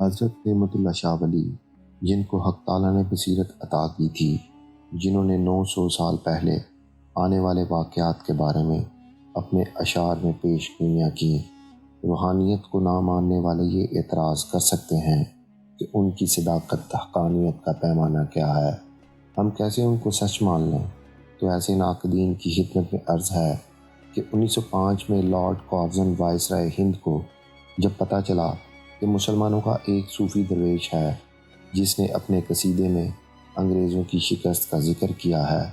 حضرت نعمت اللہ شاہ ولی، جن کو حق تعالیٰ نے بصیرت عطا کی تھی، جنہوں نے 900 سال پہلے آنے والے واقعات کے بارے میں اپنے اشعار میں پیش گوئیاں کیں، روحانیت کو نہ ماننے والے یہ اعتراض کر سکتے ہیں کہ ان کی صداقت حقانیت کا پیمانہ کیا ہے، ہم کیسے ان کو سچ مان لیں؟ تو ایسے ناقدین کی خدمت میں عرض ہے کہ 1905 میں لارڈ کارزن وائسرائے ہند کو جب پتہ چلا کہ مسلمانوں کا ایک صوفی درویش ہے جس نے اپنے قصیدے میں انگریزوں کی شکست کا ذکر کیا ہے،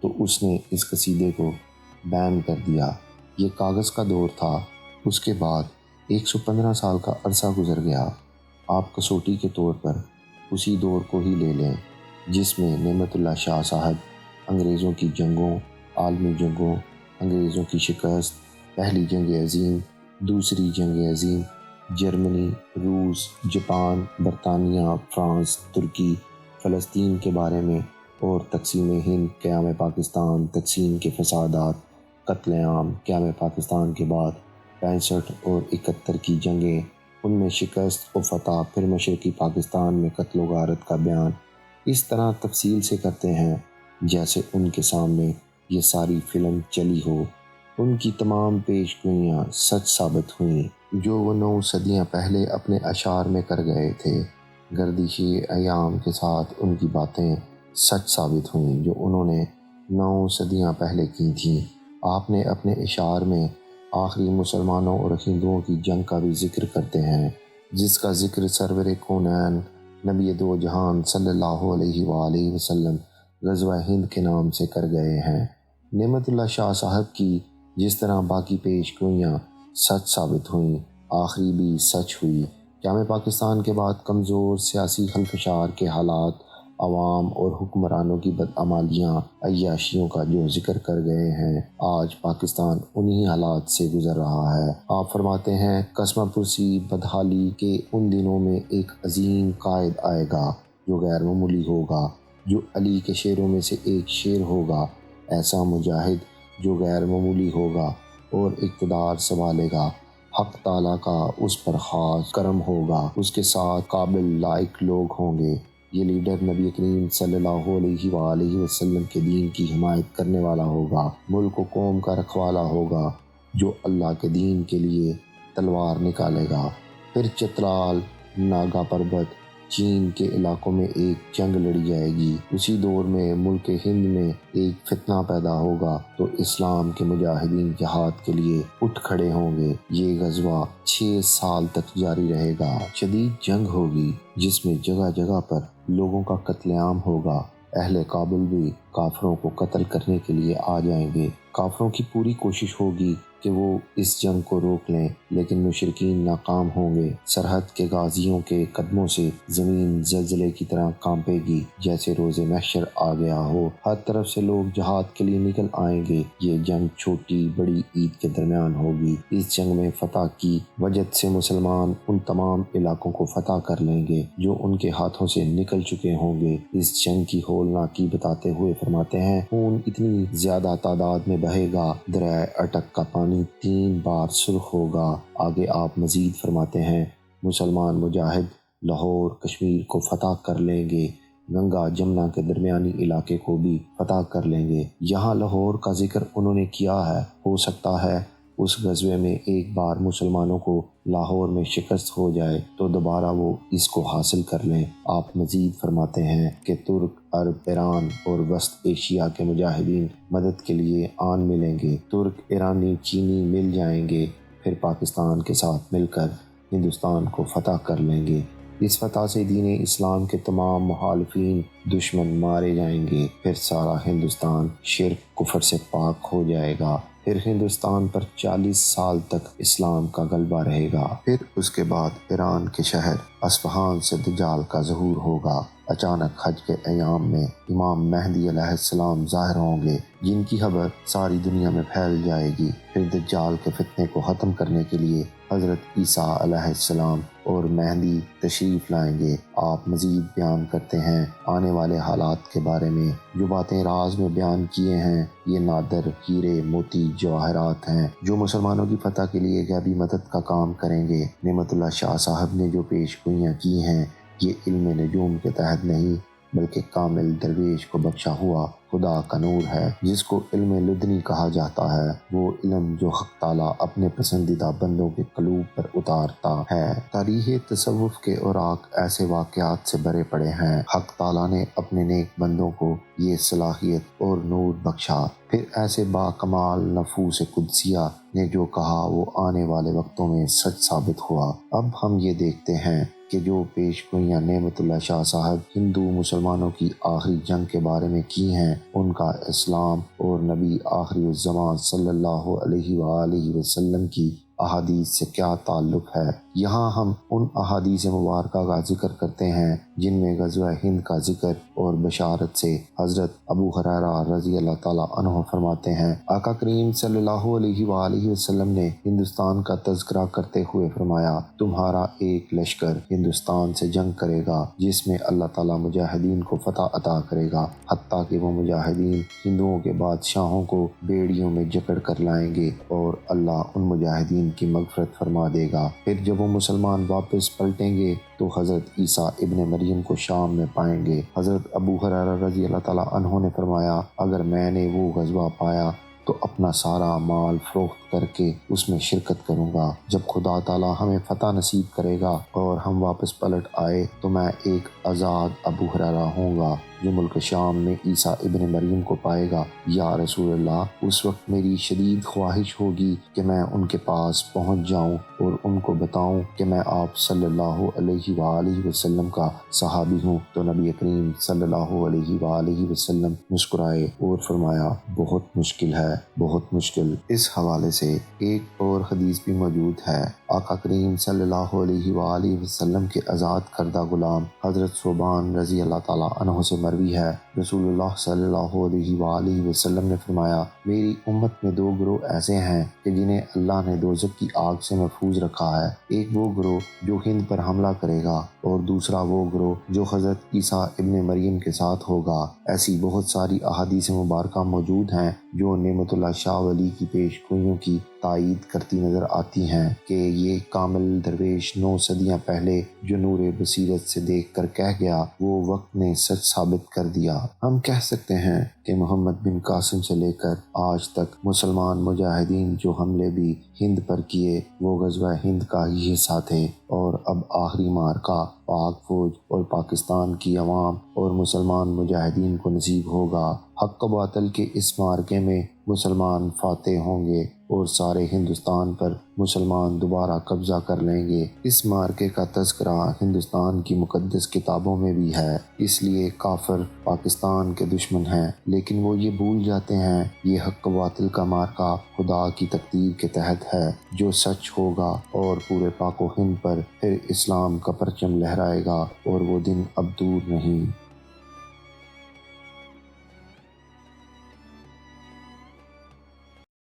تو اس نے اس قصیدے کو بین کر دیا۔ یہ کاغذ کا دور تھا۔ اس کے بعد 115 سال کا عرصہ گزر گیا۔ آپ کسوٹی کے طور پر اسی دور کو ہی لے لیں جس میں نعمت اللہ شاہ صاحب انگریزوں کی جنگوں، عالمی جنگوں، انگریزوں کی شکست، پہلی جنگ عظیم، دوسری جنگ عظیم، جرمنی، روس، جاپان، برطانیہ، فرانس، ترکی، فلسطین کے بارے میں، اور تقسیم ہند، قیام پاکستان، تقسیم کے فسادات، قتل عام، قیام پاکستان کے بعد 65 اور 71 کی جنگیں، ان میں شکست و فتح، پھر مشرقی پاکستان میں قتل و غارت کا بیان اس طرح تفصیل سے کرتے ہیں جیسے ان کے سامنے یہ ساری فلم چلی ہو۔ ان کی تمام پیش گوئیاں سچ ثابت ہوئیں جو وہ 9 صدیاں پہلے اپنے اشعار میں کر گئے تھے۔ گردشی ایام کے ساتھ ان کی باتیں سچ ثابت ہوئیں جو انہوں نے 9 صدیاں پہلے کی تھیں۔ آپ نے اپنے اشعار میں آخری مسلمانوں اور ہندوؤں کی جنگ کا بھی ذکر کرتے ہیں، جس کا ذکر سرور کونین نبی دو جہان صلی اللہ علیہ وآلہ وسلم غزوہ ہند کے نام سے کر گئے ہیں۔ نعمت اللہ شاہ صاحب کی جس طرح باقی پیش گوئیاں سچ ثابت ہوئیں، آخری بھی سچ ہوئی۔ قیام پاکستان کے بعد کمزور سیاسی خلفشار کے حالات، عوام اور حکمرانوں کی بدعمالیاں، عیاشیوں کا جو ذکر کر گئے ہیں، آج پاکستان انہی حالات سے گزر رہا ہے۔ آپ فرماتے ہیں قسمہ پرسی بدحالی کے ان دنوں میں ایک عظیم قائد آئے گا جو غیر معمولی ہوگا، جو علی کے شیروں میں سے ایک شیر ہوگا، ایسا مجاہد جو غیر معمولی ہوگا اور اقتدار سنبھالے گا۔ حق تعالیٰ کا اس پر خاص کرم ہوگا، اس کے ساتھ قابل لائق لوگ ہوں گے۔ یہ لیڈر نبی کریم صلی اللہ علیہ وآلہ وسلم کے دین کی حمایت کرنے والا ہوگا، ملک و قوم کا رکھوالا ہوگا، جو اللہ کے دین کے لیے تلوار نکالے گا۔ پھر چترال، ناگا پربت، چین کے علاقوں میں ایک جنگ لڑی جائے گی۔ اسی دور میں ملک ہند میں ایک فتنہ پیدا ہوگا تو اسلام کے مجاہدین جہاد کے لیے اٹھ کھڑے ہوں گے۔ یہ غزوہ 6 سال تک جاری رہے گا۔ شدید جنگ ہوگی جس میں جگہ جگہ پر لوگوں کا قتل عام ہوگا۔ اہل کابل بھی کافروں کو قتل کرنے کے لیے آ جائیں گے۔ کافروں کی پوری کوشش ہوگی کہ وہ اس جنگ کو روک لیں، لیکن مشرکین ناکام ہوں گے۔ سرحد کے غازیوں کے قدموں سے زمین زلزلے کی طرح کانپے گی جیسے روز محشر آ گیا ہو۔ ہر طرف سے لوگ جہاد کے لیے نکل آئیں گے۔ یہ جنگ چھوٹی بڑی عید کے درمیان ہوگی۔ اس جنگ میں فتح کی وجد سے مسلمان ان تمام علاقوں کو فتح کر لیں گے جو ان کے ہاتھوں سے نکل چکے ہوں گے۔ اس جنگ کی ہولناکی بتاتے ہوئے فرماتے ہیں خون اتنی زیادہ تعداد میں بہے گا، دریائے اٹک کا پانی 3 بار سرخ ہوگا۔ آگے آپ مزید فرماتے ہیں مسلمان مجاہد لاہور کشمیر کو فتح کر لیں گے، گنگا جمنا کے درمیانی علاقے کو بھی فتح کر لیں گے۔ یہاں لاہور کا ذکر انہوں نے کیا ہے، ہو سکتا ہے اس غزوے میں ایک بار مسلمانوں کو لاہور میں شکست ہو جائے تو دوبارہ وہ اس کو حاصل کر لیں۔ آپ مزید فرماتے ہیں کہ ترک، عرب، ایران اور وسط ایشیا کے مجاہدین مدد کے لیے آن ملیں گے۔ ترک، ایرانی، چینی مل جائیں گے، پھر پاکستان کے ساتھ مل کر ہندوستان کو فتح کر لیں گے۔ اس فتح سے دین اسلام کے تمام مخالفین دشمن مارے جائیں گے، پھر سارا ہندوستان شرک کفر سے پاک ہو جائے گا۔ پھر ہندوستان پر 40 سال تک اسلام کا غلبہ رہے گا۔ پھر اس کے بعد ایران کے شہر اصفہان سے دجال کا ظہور ہوگا۔ اچانک حج کے ایام میں امام مہدی علیہ السلام ظاہر ہوں گے، جن کی خبر ساری دنیا میں پھیل جائے گی۔ پھر دجال کے فتنے کو ختم کرنے کے لیے حضرت عیسیٰ علیہ السلام اور مہدی تشریف لائیں گے۔ آپ مزید بیان کرتے ہیں آنے والے حالات کے بارے میں۔ جو باتیں راز میں بیان کیے ہیں یہ نادر ہیرے موتی جواہرات ہیں جو مسلمانوں کی فتح کے لیے غیبی مدد کا کام کریں گے۔ نعمت اللہ شاہ صاحب نے جو پیش گوئیاں کی ہیں یہ علم نجوم کے تحت نہیں بلکہ کامل درویش کو بخشا ہوا خدا کا نور ہے، جس کو علم لدنی کہا جاتا ہے۔ وہ علم جو حق تعالیٰ اپنے پسندیدہ بندوں کے قلوب پر اتارتا ہے۔ تاریخ تصوف کے اوراق ایسے واقعات سے بھرے پڑے ہیں۔ حق تعالیٰ نے اپنے نیک بندوں کو یہ صلاحیت اور نور بخشا، پھر ایسے باکمال نفوس قدسیہ نے جو کہا وہ آنے والے وقتوں میں سچ ثابت ہوا۔ اب ہم یہ دیکھتے ہیں کہ جو پیش گوئیاں نعمت اللہ شاہ صاحب ہندو مسلمانوں کی آخری جنگ کے بارے میں کی ہیں ان کا اسلام اور نبی آخری الزمان صلی اللہ علیہ وآلہ وسلم کی احادیث سے کیا تعلق ہے۔ یہاں ہم ان احادیث مبارکہ کا ذکر کرتے ہیں جن میں غزوہ ہند کا ذکر اور بشارت سے حضرت ابو ہریرہ رضی اللہ تعالیٰ عنہ فرماتے ہیں، آقا کریم صلی اللہ علیہ وآلہ وسلم نے ہندوستان کا تذکرہ کرتے ہوئے فرمایا، تمہارا ایک لشکر ہندوستان سے جنگ کرے گا جس میں اللہ تعالیٰ مجاہدین کو فتح عطا کرے گا، حتیٰ کہ وہ مجاہدین ہندوؤں کے بادشاہوں کو بیڑیوں میں جکڑ کر لائیں گے اور اللہ ان مجاہدین کی مغفرت فرما دے گا۔ پھر جب وہ مسلمان واپس پلٹیں گے تو حضرت عیسیٰ ابن مریم کو شام میں پائیں گے۔ حضرت ابو ہریرہ رضی اللہ تعالیٰ عنہ نے فرمایا، اگر میں نے وہ غزوہ پایا تو اپنا سارا مال فروخت کر کے اس میں شرکت کروں گا۔ جب خدا تعالیٰ ہمیں فتح نصیب کرے گا اور ہم واپس پلٹ آئے تو میں ایک آزاد ابو ہریرہ ہوں گا جو ملک شام میں عیسیٰ ابن مریم کو پائے گا۔ یا رسول اللہ، اس وقت میری شدید خواہش ہوگی کہ میں ان کے پاس پہنچ جاؤں اور ان کو بتاؤں کہ میں آپ صلی اللہ علیہ وآلہ وسلم کا صحابی ہوں۔ تو نبی کریم صلی اللہ علیہ وآلہ وسلم مسکرائے اور فرمایا، بہت مشکل ہے، بہت مشکل۔ اس حوالے سے ایک اور حدیث بھی موجود ہے۔ آقا کریم صلی اللہ علیہ وآلہ وسلم کے آزاد کردہ غلام حضرت ثوبان رضی اللہ تعالیٰ عنہ سے مروی ہے، رسول اللہ صلی اللہ علیہ وآلہ وسلم نے فرمایا، میری امت میں دو گروہ ایسے ہیں کہ جنہیں اللہ نے دوزخ کی آگ سے محفوظ رکھا ہے۔ ایک وہ گروہ جو ہند پر حملہ کرے گا اور دوسرا وہ گروہ جو حضرت عیسیٰ ابن مریم کے ساتھ ہوگا۔ ایسی بہت ساری احادیث مبارکہ موجود ہیں جو نعمت اللہ شاہ ولی کی پیش گوئیوں کی تائید کرتی نظر آتی ہیں کہ یہ کامل درویش 9 صدیاں پہلے جو نور بصیرت سے دیکھ کر کہہ گیا وہ وقت نے سچ ثابت کر دیا۔ ہم کہہ سکتے ہیں کہ محمد بن قاسم سے لے کر آج تک مسلمان مجاہدین جو حملے بھی ہند پر کیے وہ غزوہ ہند کا ہی حصہ تھے، اور اب آخری معرکہ پاک فوج اور پاکستان کی عوام اور مسلمان مجاہدین کو نصیب ہوگا۔ حق و باطل کے اس معرکے میں مسلمان فاتح ہوں گے اور سارے ہندوستان پر مسلمان دوبارہ قبضہ کر لیں گے۔ اس معرکے کا تذکرہ ہندوستان کی مقدس کتابوں میں بھی ہے، اس لیے کافر پاکستان کے دشمن ہیں، لیکن وہ یہ بھول جاتے ہیں یہ حق و باطل کا معرکہ خدا کی تقدیر کے تحت ہے جو سچ ہوگا اور پورے پاک و ہند پر پھر اسلام کا پرچم لہرائے گا اور وہ دن اب دور نہیں۔